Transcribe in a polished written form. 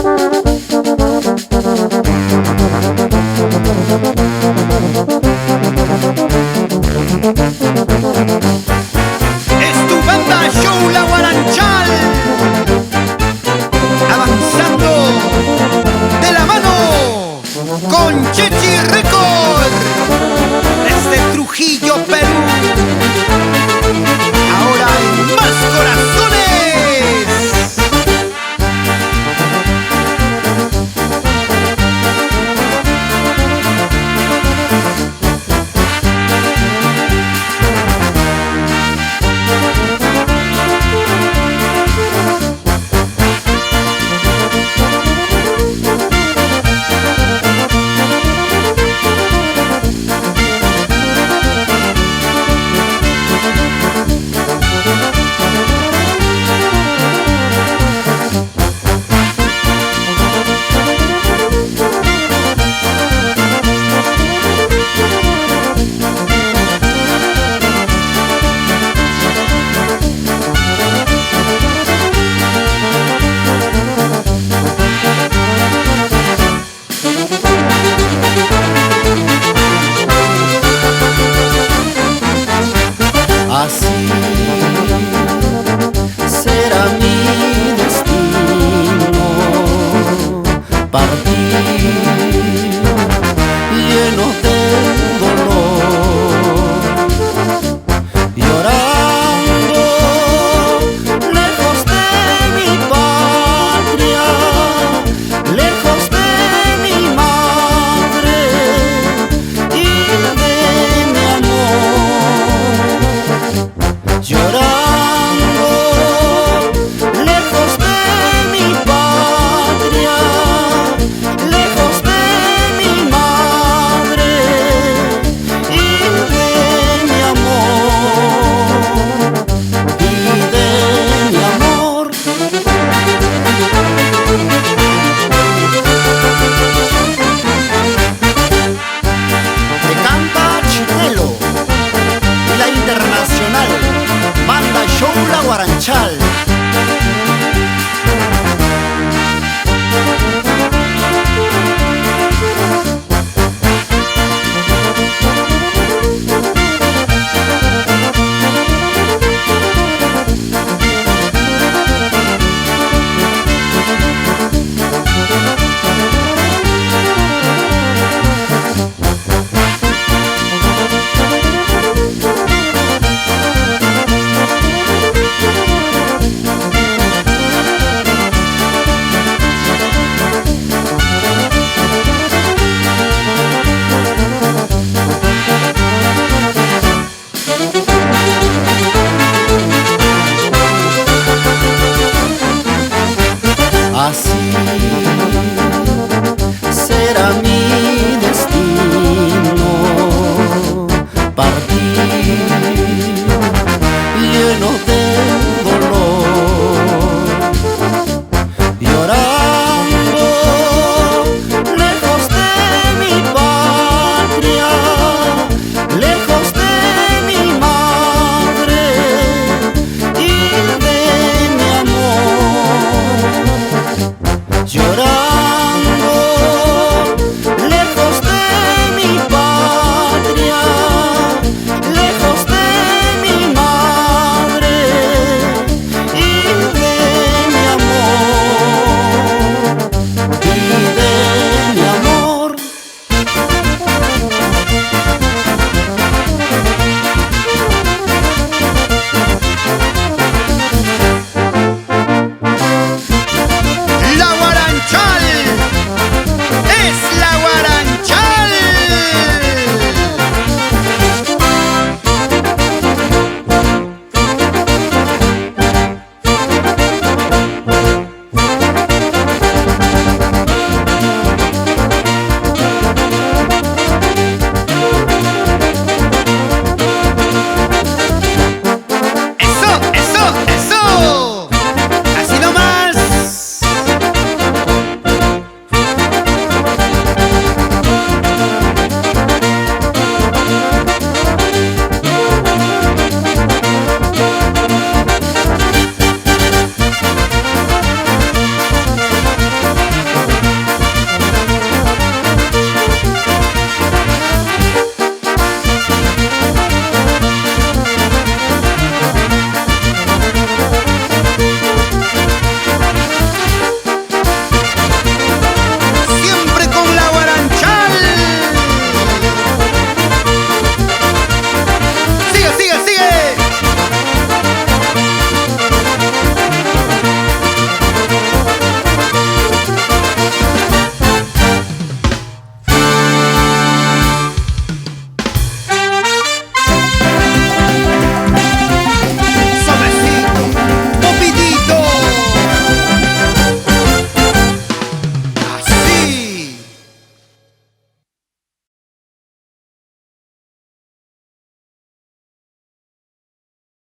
Es tu banda Show La Guaranchal, avanzando de la mano con Chechi Record desde Trujillo, Perú. Ahora hay más corazones. Así será mi destino, partir lleno de dolor, llorando lejos de mi patria, lejos de mi madre y de mi amor. Llorando lejos de mi patria, lejos de mi madre y de mi amor, y de mi amor. Te canta Chinelo y la Internacional Banda Show La Guaranchal.